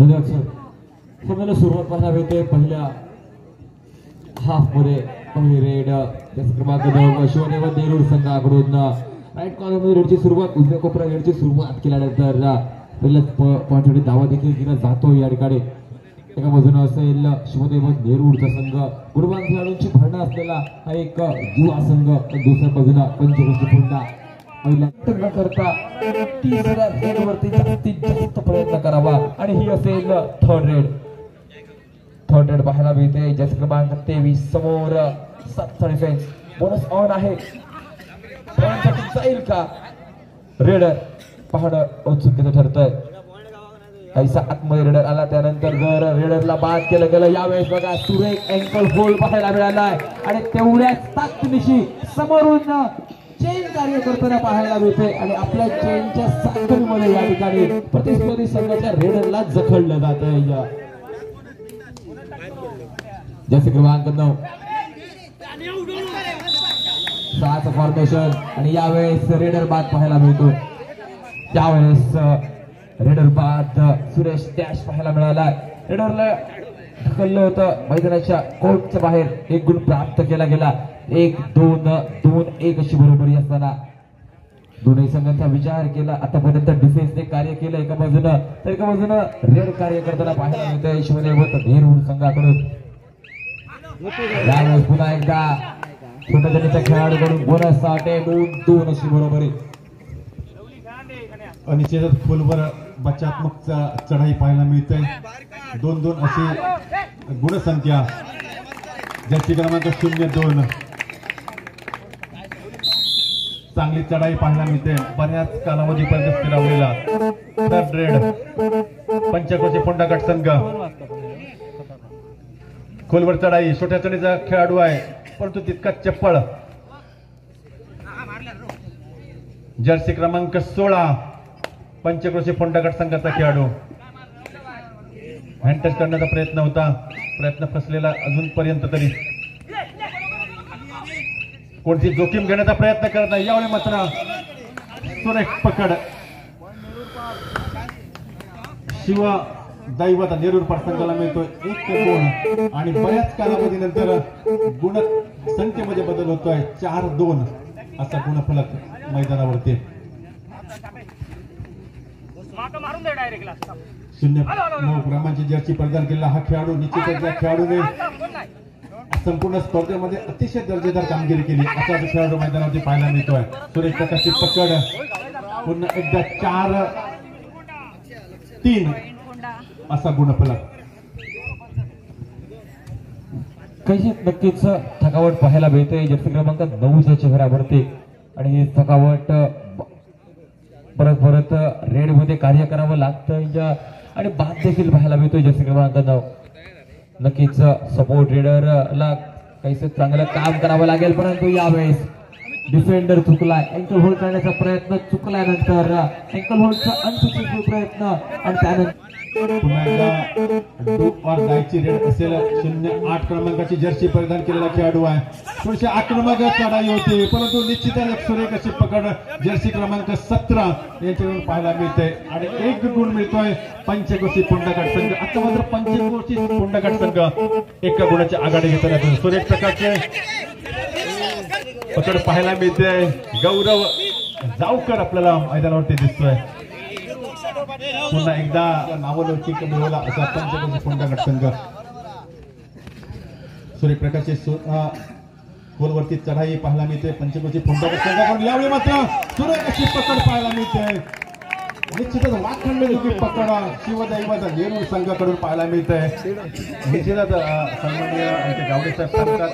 सामन्याला सुरुवात पाहायला मिळते पहिल्या हाफ मध्ये. पहिली रेड क्रमांक 9 शिवदेव नेरूर संघाकडून राईट कॉर्नर मध्ये रेडची सुरुवात, उजव्या कोपऱ्यात रेडची सुरुवात केल्यानंतर पहिल्याच पॉईंटसाठी धावा देखील केला जातो. या ठिकाणी एका बाजूने असेल शिवदेव नेरूरचा संघ, गुणवान खेळाडूंची भरणा असलेला हा एक युवा संघ, दुसऱ्या बाजूला पंचक्रोशी फोंडा. पहिल्या करता 30,000 रेडवरती जास्तीत जास्त प्रयत्न करावा आणि ही असेल थर्ड रेड पाहायला मिळते. जस्ट क्रमांक 23 समोर 7 डिफेन्स बोनस ऑन आहे. जाईल का रेडर पाहणं औत्सुक्याचं ठरतंय. काहीसा आतमध्ये रेडर आला, त्यानंतर जर रेडरला बाद केलं गेलं. यावेळेस बघा सुरेख अँकल होल्ड पाहायला मिळालाय आणि तेवढ्याच ताकदीनिशी समोरून चेन कार्य करताना पाहायला मिळते आणि आपल्या चेनच्या साखळीमध्ये या ठिकाणी प्रतिस्पर्धी संघाच्या रेडरला जखडलं जात आहे. जसे क्रमांक 9 6चं फॉर्मेशन आणि यावेळेस रेडर बाद पाहायला मिळतो. त्यावेळेस रेडर बाद सुरेश डॅश पाहायला मिळाला. रेडरला ढकललं होतं मैदानाच्या कोर्टच्या बाहेर. 1 गुण प्राप्त केला गेला. 1-2-2-1 अशी बरोबरी असताना दोन्ही संघांचा विचार केला. आतापर्यंत डिफेन्सने कार्य केलं एका बाजूनं, तर एका बाजूनं रेड कार्य करताना पाहायला मिळतंय शिवदेव नेरूर संघाकडून. यावेळेस पुन्हा एकदा छोट्या जणीच्या खेळाडूकडून बोनस 2-2 अशी बरोबरी. अनिश्चित खोलवर बचात्मक चढाई पाहायला मिळते. 2-2 अशी गुणसंख्या. जर्सी क्रमांक 02 चांगली चढाई पाहायला मिळते. बऱ्याच कालावधीपर्यंत स्थिरावलेला थर्ड रेड पंचक्रोशी फोंडा गट संघ. खोलवर चढाई, छोट्या चढीचा खेळाडू आहे परंतु तितका चप्पळ. जर्सी क्रमांक 16 पंचक्रोशी फोंडा गट संघाचा खेळाडू. हँडटच करण्याचा प्रयत्न होता, प्रयत्न फसलेला अजूनपर्यंत. तरी कोणती जोखीम घेण्याचा प्रयत्न करत नाही. यावेळी मात्र सुरेख पकड. शिव दैवत नेरूर संघाला मिळतो 1 गुण आणि बऱ्याच कालावधीनंतर गुण संख्येमध्ये बदल होतोय. 4-2 असा गुणफलक मैदानावरती. 0-9 ग्रामांची जर्सी परिधान केलेला हा खेळाडू. निश्चितच या खेळाडूने संपूर्ण स्पर्धेमध्ये अतिशय दर्जेदार कामगिरी केली असा खेळाडू मैदानावरती पाहायला मिळतोय. सुरेश प्रकाशची पकड. पुन्हा एकदा 4-3 असा गुणफलक. काही नक्कीच थकावट पाहायला मिळते जर्सी क्रमांक 9च्या चेहऱ्यावरती आणि ही थकावट परत रेड मध्ये कार्य करावं लागतं आणि बाद देखील पाहायला मिळतोय जर्सी क्रमांक 9. नक्कीच सपोर्ट रेडरला काहीच चांगलं काम करावं लागेल, परंतु यावेळेस डिफेंडर चुकलाय. अँकल होल्ड करण्याचा प्रयत्न चुकल्यानंतर अँकल होल्डचा अनसक्सेसफुल प्रयत्न आणि त्यानंतर पुन्हा एकदा डू ऑर डायची रेड असेल. 0-8 क्रमांकाची जर्सी परिधान केलेला खेळाडू आहे. थोडीशी आक्रमक चढाई होती परंतु निश्चितच एक सुरेख अशी पकड जर्सी क्रमांक 17 यांच्याकडून पाहायला मिळते आणि 1 गुण मिळतोय पंचक्रोशी फोंडा गट संघ. आता मात्र पंचक्रोशी फोंडा गट संघ 1 गुणाची आघाडी घेताना सुरेख प्रकारचे पकड पाहायला मिळते. गौरव जावकर आपल्याला मैदानावरती दिसतोय. पुन्हा एकदा नावलौकिक मिळवला असा पंचक्रोशी फोंडा गट संघ. सूर्यप्रकाशचे खोलवरती चढाई पाहायला मिळते पंचक्रोशी फोंडा गट संघाकडून. यावेळी मात्र सुरेख अशी पकड पाहायला मिळते. निश्चितच वाखणलेली पकड शिवदैवत नेरूर संघाकडून पाहायला मिळते. निश्चितच सन्माननीय आमचे गावडे साहेब सांगतात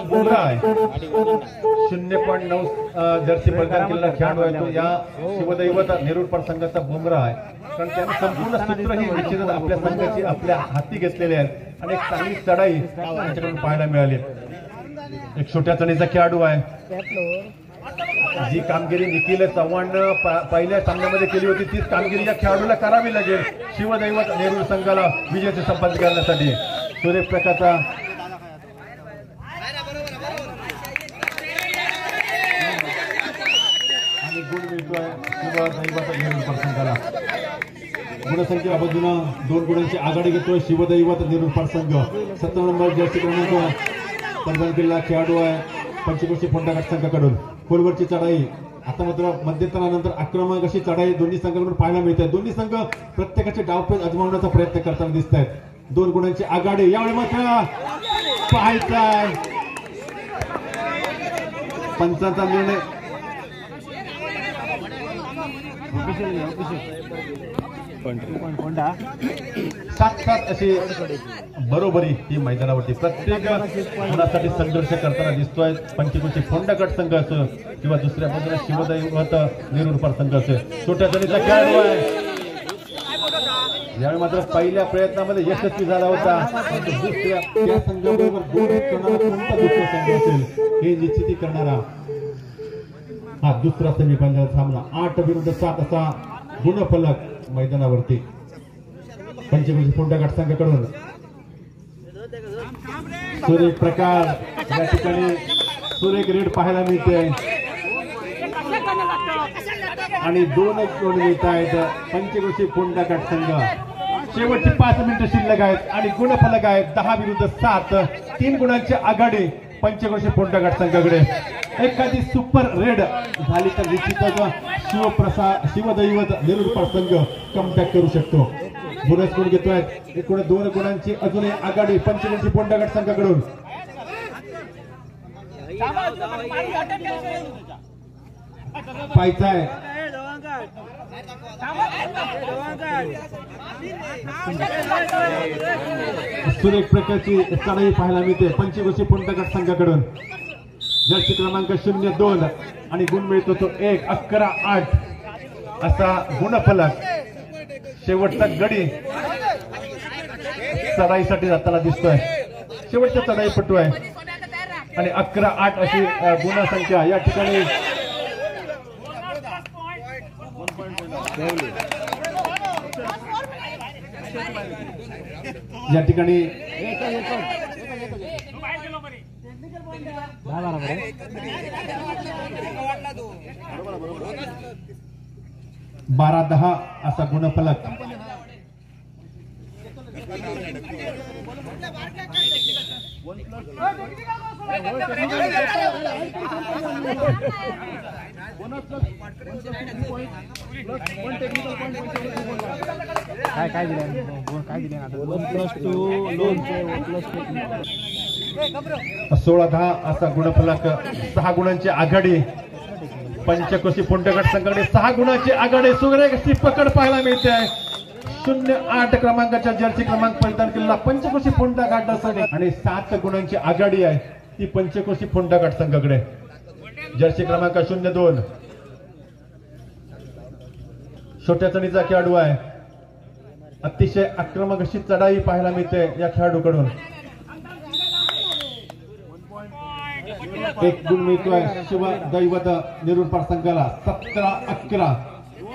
बुमरा आहे. 0.9 जर्सी परिधान केलेला खेळाडू आहे तो या शिवदैवत नेरूर संघाचा बुमरा आहे. कारण त्याने संपूर्ण सूत्र ही निश्चितच आपल्या संघाची आपल्या हाती घेतलेली आहेत आणि एक चांगली चढाई त्यांच्याकडून पाहायला मिळाली. एक छोट्या चढीचा खेळाडू आहे. जी कामगिरी निखिल चव्हाण पहिल्या सामन्यामध्ये केली होती तीच कामगिरी या खेळाडूला करावी लागेल शिवदैवत नेरूर संघाला विजयाचे संपादन करण्यासाठी. सूर्यप्रकाशचा आणि गुण मिळतोय शिवदैवत नेरूर संघाला. गुणसंख्या बाजूनं 2 गुणांची आघाडी घेतोय शिवदैवत निरुपार संघ. 17 नंबर जर्सी क्रमांक परिधान केलेला खेळाडू आहे पंचकृषी फोंडाघाट संघाकडून. खोलवरची चढाई आता मात्र मध्यंतरानंतर आक्रमक अशी चढाई दोन्ही संघाकडून पाहायला मिळते. दोन्ही संघ प्रत्येकाचे डावपेच अजमावण्याचा प्रयत्न करताना दिसत आहेत. 2 गुणांची आघाडी यावेळी मात्र पाहायचा पंचांचा निर्णय. 7-7 अशी बरोबरी ही मैदानावरती प्रत्येक गुणासाठी संघर्ष करताना दिसतोय. पंचकृषी फोंडाघाट संघ असो किंवा दुसऱ्या बाजूला शिवदैवत निरुपार संघ असेल. छोट्या जणीचा खेळाडू आहे यावेळी मात्र पहिल्या प्रयत्नामध्ये यशस्वी झाला होता. दुसऱ्या त्या संघाबरोबर 2 करणारा कोणता दुसरा संघ असेल हे निश्चिती करणारा हा दुसरा सेमीफायनल सामना. 8 विरुद्ध 7 असा गुणफलक मैदानावरती पंचकृषी फोंडाघाट संघाकडून. सुरेख प्रकार या ठिकाणी सुरेख रेड पाहायला मिळते आणि 2 गोल मिळत आहेत पंचकृषी फोंडाघाट संघ. शेवटची 5 मिनिटं शिल्लक आहेत आणि गुणफलक आहेत 10 विरुद्ध 7. 3 गुणांची आघाडी पंचकृषी फोंडाघाट संघाकडे. एखादी सुपर रेड झाली तर निश्चितच शिवदैवत निरुपार संघ कमबॅक करू शकतो. बोनस गुण घेतोय. एकूण 2 गुणांची अजूनही आघाडी पंचकृषी फोंडाघाट संघाकडून. पाहायचा आहे सुरेख प्रकारची चढाई पाहायला मिळते पंचकृषी फोंडाघाट संघाकडून. जर्सी क्रमांक 02 आणि गुण मिळतो तो 1. 11-8 असा गुणफलक. शेवटचा गडी चढाईसाठी जाताना दिसतोय. शेवटचा चढाईपटू आहे आणि 11-8 अशी गुणसंख्या या ठिकाणी या ठिकाणी 12-10 असा गुणफलक. काय दिले 16-10 असा गुणफलक. 6 गुणांची आघाडी पंचकृषी फोंडाघाट संघाकडे. 6 गुणांची आघाडी. सुरेख अशी पकड पाहायला मिळते. 08 क्रमांकाच्या जर्सी क्रमांक परिधान केलेला पंचकृषी फोंडाघाट संघ आणि 7 गुणांची आघाडी आहे ती पंचकृषी फोंडाघाट संघाकडे. जर्सी क्रमांक 02 छोट्या चणीचा खेळाडू आहे. अतिशय आक्रमक अशी चढाई पाहायला मिळते या खेळाडूकडून. 1 गुण मिळतोय शिवदैवत निरुपार संघाला. 17-11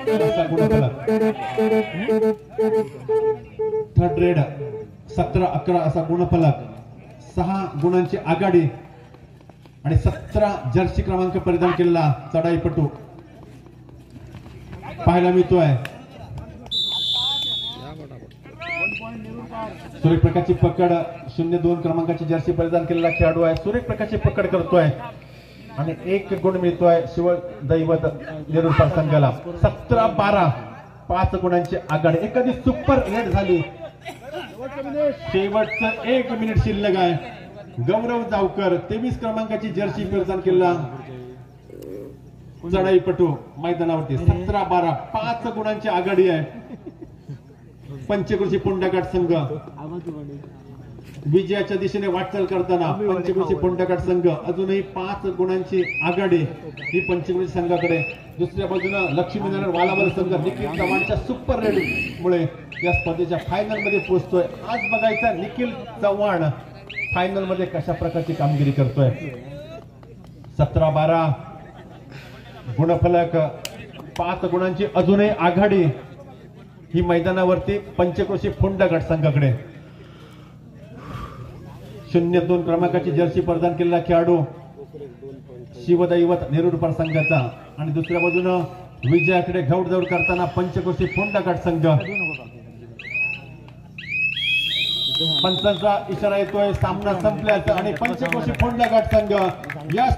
असा गुणफलक. थर्ड रेड 17-11 असा गुणफलक. 6 गुणांची आघाडी आणि 17 जर्सी क्रमांक परिधान केलेला चढाईपटू पाहायला मिळतोय. सुरेख प्रकारची पकड 02 क्रमांकाची जर्सी परिधान केलेला खेळाडू आहे. सुरेख प्रकारची पकड करतोय आणि 1 गुण मिळतोय शिवदैवत निरुपार संघाला. 17-12 5 गुणांची आघाडी. एखादी सुपर रेड झाली. शेवटचं 1 मिनिट शिल्लक आहे. गौरव जावकर 23 क्रमांकाची जर्सी परिधान केलेला चढाईपटू मैदानावरती. 17-12 5 गुणांची आघाडी आहे पंचकृषी फोंडाघाट संघ. विजयाच्या दिशेने वाटचाल करताना पंचकृषी फोंडाघाट संघ अजूनही 5 गुणांची आघाडी ही पंचकृषी संघाकडे. दुसऱ्या बाजूला लक्ष्मीनारायण वालावल संघ निखिल चव्हाणच्या सुपर रेड मुळे या स्पर्धेच्या फायनल मध्ये पोहोचतोय. आज बघायचा निखिल चव्हाण फायनल मध्ये कशा प्रकारची कामगिरी करतोय. 17-12 गुणफलक. 5 गुणांची अजूनही आघाडी ही मैदानावरती पंचकृषी फोंडाघाट संघाकडे. 02 क्रमांकाची जर्सी परिधान केलेला खेळाडू शिवदैवत निरुपार संघाचा आणि दुसऱ्या बाजूनं विजयाकडे घौडदौड करताना पंचकृषी फोंडाघाट संघ. पंचांचा इशारा येतोय सामना संपल्याचा आणि पंचक्रोशी फोंडा गट संघ या